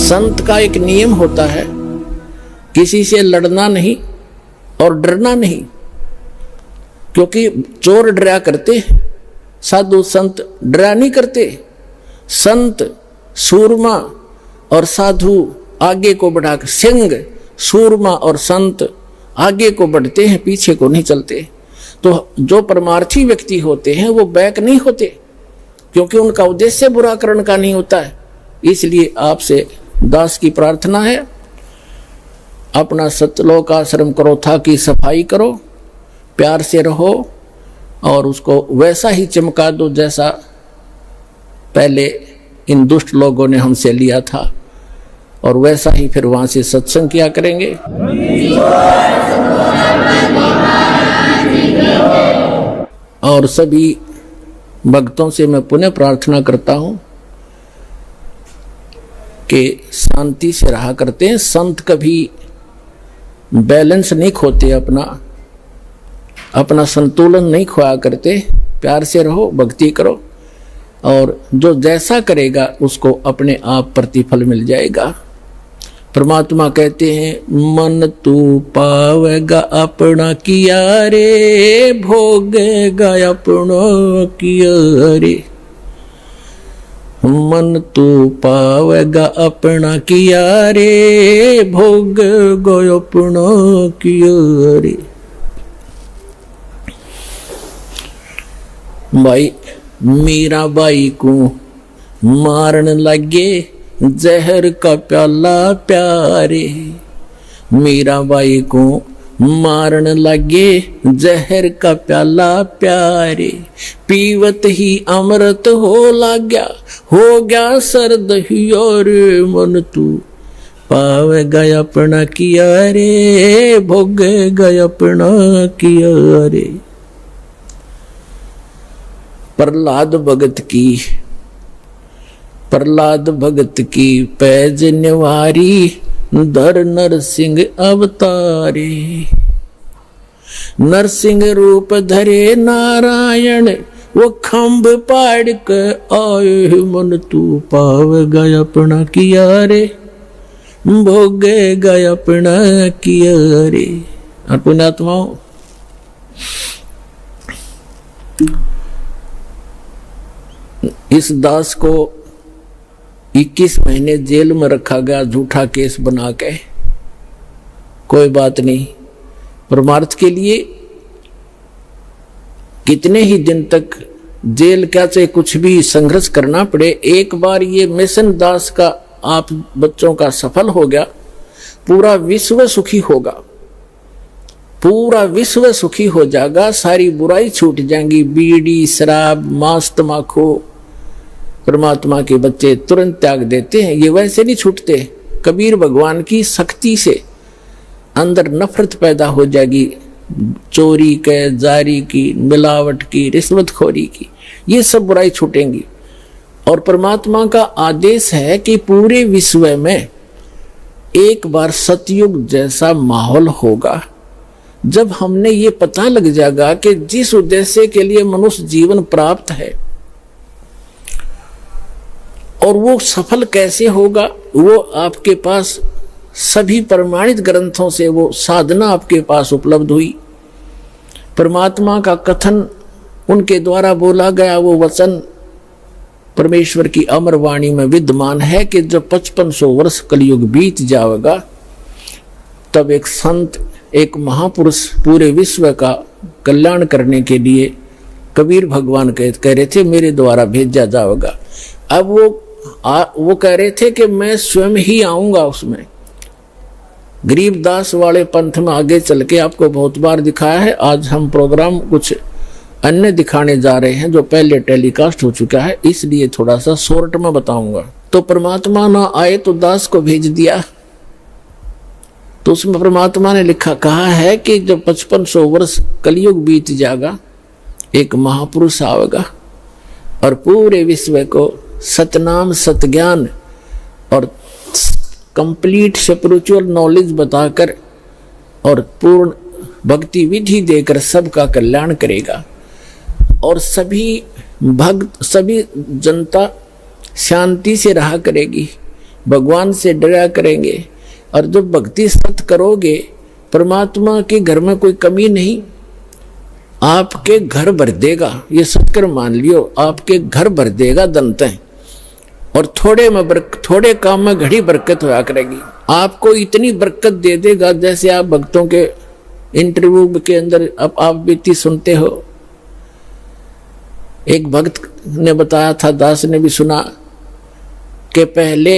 संत का एक नियम होता है, किसी से लड़ना नहीं और डरना नहीं, क्योंकि चोर डरा करते, साधु संत डरा नहीं करते। संत सूरमा और साधु आगे को बढ़ाकर, सिंह सूरमा और संत आगे को बढ़ते हैं, पीछे को नहीं चलते। तो जो परमार्थी व्यक्ति होते हैं वो बैक नहीं होते, क्योंकि उनका उद्देश्य बुरा करने का नहीं होता है। इसलिए आपसे दास की प्रार्थना है, अपना सतलोक आश्रम करो, था की सफाई करो, प्यार से रहो और उसको वैसा ही चमका दो जैसा पहले इन दुष्ट लोगों ने हमसे लिया था, और वैसा ही फिर वहां से सत्संग किया करेंगे। और सभी भक्तों से मैं पुनः प्रार्थना करता हूं कि शांति से रहा करते हैं। संत कभी बैलेंस नहीं खोते, अपना संतुलन नहीं खोया करते। प्यार से रहो, भक्ति करो, और जो जैसा करेगा उसको अपने आप प्रतिफल मिल जाएगा। परमात्मा कहते हैं, मन तू पावेगा अपना किया रे, भोगेगा अपना किया रे। मन तू पावेगा अपना किया रे, भोगेगा अपना किया रे। भाई मीरा बाई को मारन लगे जहर का प्याला प्यारे, मीरा बाई को मारन लगे जहर का प्याला प्यारे। पीवत ही अमृत हो गया सर्द ही, और मन तू पावेगा अपना किया रे, भोगेगा अपना किया रे। प्रहलाद भगत की पैज निवारी, धर नरसिंह अवतारे। नरसिंह रूप धरे नारायण, वो खंभ पाड़ के आए। मन तू पावेगा अपना किया रे, भोगेगा अपना किया रे। और पुण्यात्माओं, इस दास को 21 महीने जेल में रखा गया, झूठा केस बना के। कोई बात नहीं, परमार्थ के लिए कितने ही दिन तक जेल क्या चाहे कुछ भी संघर्ष करना पड़े, एक बार ये मिशन दास का आप बच्चों का सफल हो गया, पूरा विश्व सुखी होगा, पूरा विश्व सुखी हो जाएगा। सारी बुराई छूट जाएंगी, बीड़ी शराब मांस तम्बाकू परमात्मा के बच्चे तुरंत त्याग देते हैं, ये वैसे नहीं छूटते। कबीर भगवान की शक्ति से अंदर नफरत पैदा हो जाएगी, चोरी के, जारी की, मिलावट की, रिश्वतखोरी की, ये सब बुराई छूटेंगी। और परमात्मा का आदेश है कि पूरे विश्व में एक बार सतयुग जैसा माहौल होगा, जब हमने ये पता लग जाएगा कि जिस उद्देश्य के लिए मनुष्य जीवन प्राप्त है और वो सफल कैसे होगा, वो आपके पास सभी प्रमाणित ग्रंथों से वो साधना आपके पास उपलब्ध हुई। परमात्मा का कथन उनके द्वारा बोला गया वो वचन परमेश्वर की अमर वाणी में विद्यमान है कि जब 5500 वर्ष कलयुग बीत जाएगा, तब एक संत, एक महापुरुष पूरे विश्व का कल्याण करने के लिए कबीर भगवान कह रहे थे मेरे द्वारा भेजा जाएगा। अब वो कह रहे थे कि मैं स्वयं ही आऊंगा उसमें। गरीबदास वाले पंथ में आगे चल के आपको बहुत बार दिखाया है। आज हम प्रोग्राम कुछ अन्य दिखाने जा रहे हैं जो पहले टेलीकास्ट हो चुका है, इसलिए थोड़ा सा शॉर्ट में बताऊंगा। तो परमात्मा ना आए तो दास को भेज दिया, तो उसमें परमात्मा ने कहा है कि जब 5500 वर्ष कलयुग बीत जाएगा, एक महापुरुष आएगा और पूरे विश्व को सतनाम सतज्ञान और कंप्लीट स्पिरिचुअल नॉलेज बताकर और पूर्ण भक्ति विधि देकर सबका कल्याण करेगा। और सभी भक्त, सभी जनता शांति से रहा करेगी, भगवान से डरा करेंगे। और जब भक्ति सत करोगे, परमात्मा के घर में कोई कमी नहीं, आपके घर भर देगा। ये सत्कर मान लियो, आपके घर भर देगा दंतें। और थोड़े काम में घड़ी बरकत होया करेगी। आपको इतनी बरकत दे देगा, जैसे आप भक्तों के इंटरव्यू के अंदर अब आप बीती सुनते हो। एक भक्त ने बताया था, दास ने भी सुना, कि पहले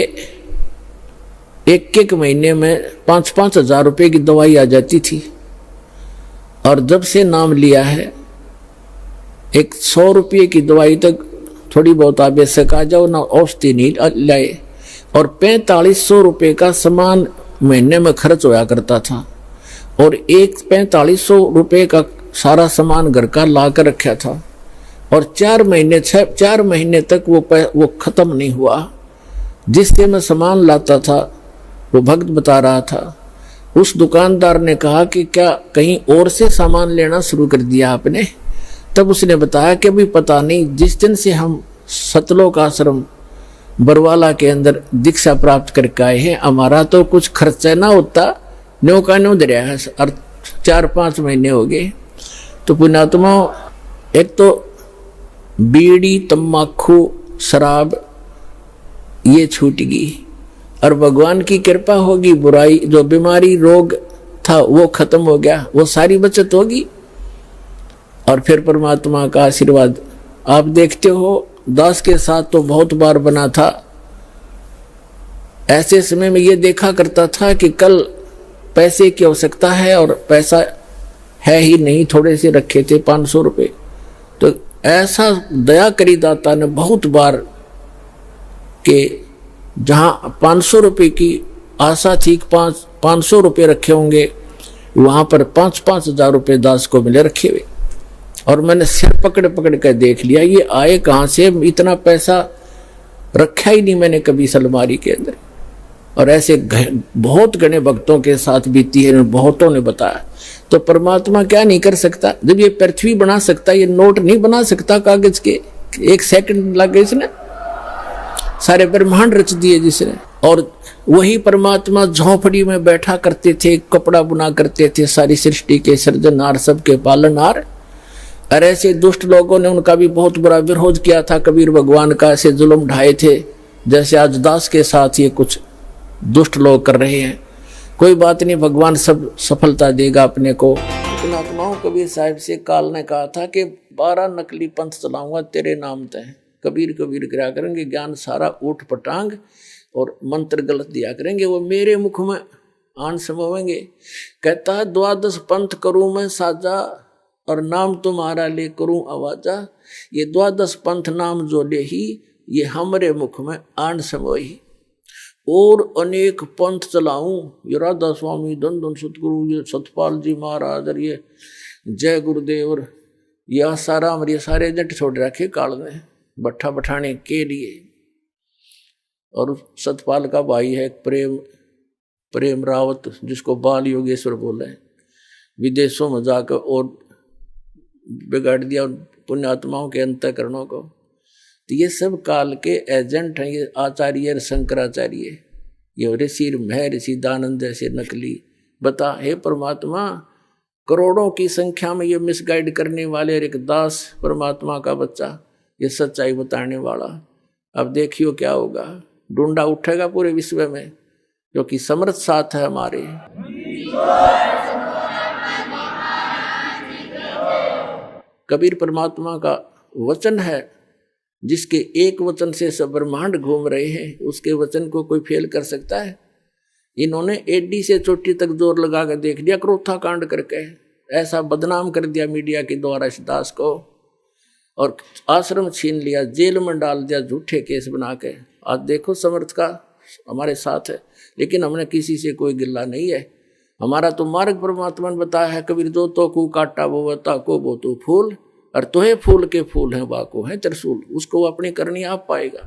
एक महीने में 5-5 हजार रुपए की दवाई आ जाती थी, और जब से नाम लिया है 100 रुपये की दवाई तक थोड़ी बहुत आवश्यक आ जाओ ना, औषधि नहीं लाए। और 4500 रुपये का सामान महीने में खर्च होया करता था, और 4500 रुपये का सारा सामान घर का ला कर रखा था, और 4 महीने तक वो खत्म नहीं हुआ। जिससे मैं सामान लाता था, वो भक्त बता रहा था, उस दुकानदार ने कहा कि क्या कहीं और से सामान लेना शुरू कर दिया आपने? तब उसने बताया कि अभी पता नहीं, जिस दिन से हम सतलोक आश्रम बरवाला के अंदर दीक्षा प्राप्त करके आए हैं, हमारा तो कुछ खर्चा ना होता, न्यो का न्यो दरिया है, और 4-5 महीने हो गए। तो पुण्यात्मा, एक तो बीड़ी, तम्बाकू, शराब ये छूट गई, और भगवान की कृपा होगी, बुराई जो बीमारी रोग था वो खत्म हो गया, वो सारी बचत होगी। और फिर परमात्मा का आशीर्वाद आप देखते हो। दास के साथ तो बहुत बार बना था। ऐसे समय में ये देखा करता था कि कल पैसे की आवश्यकता है, और पैसा है ही नहीं, थोड़े से रखे थे 500 रुपये। तो ऐसा दया करी दाता ने बहुत बार के जहां 500 रुपये की आशा थी, 500 रुपये रखे होंगे, वहां पर 5-5 हजार रुपये दास को मिले रखे हुए। और मैंने सिर पकड़ पकड़ कर देख लिया, ये आए कहां से, इतना पैसा रखा ही नहीं मैंने कभी अलमारी के अंदर। और ऐसे बहुत घने भक्तों के साथ बीती है, बहुतों ने बताया। तो परमात्मा क्या नहीं कर सकता? जब ये पृथ्वी बना सकता, ये नोट नहीं बना सकता कागज के, 1 सेकंड लगे इसने, सारे ब्रह्मांड रच दिए जिसने। और वही परमात्मा झोपड़ी में बैठा करते थे, कपड़ा बुना करते थे, सारी सृष्टि के सृजनहार, सबके पालनहार। और ऐसे दुष्ट लोगों ने उनका भी बहुत बुरा विरोध किया था, कबीर भगवान का ऐसे जुल्म ढाए थे, जैसे आज दास के साथ ये कुछ दुष्ट लोग कर रहे हैं। कोई बात नहीं, भगवान सब सफलता देगा अपने को। लेकिन आत्माओं, कबीर साहब से काल ने कहा था कि 12 नकली पंथ चलाऊंगा तेरे नाम तय। कबीर करा करेंगे, ज्ञान सारा ऊट पटांग, और मंत्र गलत दिया करेंगे, वो मेरे मुख में आन समोवेंगे। कहता 12 पंथ करूं मैं साजा, और नाम तुम्हारा ले करूं आवाजा। ये 12 पंथ नाम जो ले ही, ये हमरे मुख में आन समोही। और अनेक पंथ चलाऊं, ये राधा स्वामी, धन सतगुरु, ये सतपाल जी महाराज, और ये जय गुरुदेव, और ये आसाराम, ये सारे एजेंट छोड़ रखे काल ने बट्ठा बठाने के लिए। और सतपाल का भाई है प्रेम रावत, जिसको बाल योगेश्वर बोले, विदेशों में जाकर और बिगाड़ दिया पुण्यात्माओं के अंतःकरणों को। तो ये सब काल के एजेंट हैं। ये आचार्य शंकराचार्य, ये ऋषि महर्षि दानंद जैसे नकली। बता हे परमात्मा, करोड़ों की संख्या में ये मिसगाइड करने वाले एक दास परमात्मा का बच्चा, ये सच्चाई बताने वाला, अब देखियो क्या होगा। ढूंढा उठेगा पूरे विश्व में, जो कि समर्थ साथ है हमारे। कबीर परमात्मा का वचन है, जिसके एक वचन से सब ब्रह्मांड घूम रहे हैं, उसके वचन को कोई फेल कर सकता है? इन्होंने एडी से चोटी तक जोर लगा कर देख लिया, क्रोथा कांड करके ऐसा बदनाम कर दिया मीडिया के द्वारा इस दास को, और आश्रम छीन लिया, जेल में डाल दिया झूठे केस बना के। आज देखो समर्थ का हमारे साथ है, लेकिन हमने किसी से कोई गिल्ला नहीं है। हमारा तो मार्ग परमात्मा ने बताया है, कबीर जो तो को काटा वो बता को वो तो फूल, और तोहे फूल के फूल हैं वाको है त्रिशूल, उसको अपनी करनी आप पाएगा।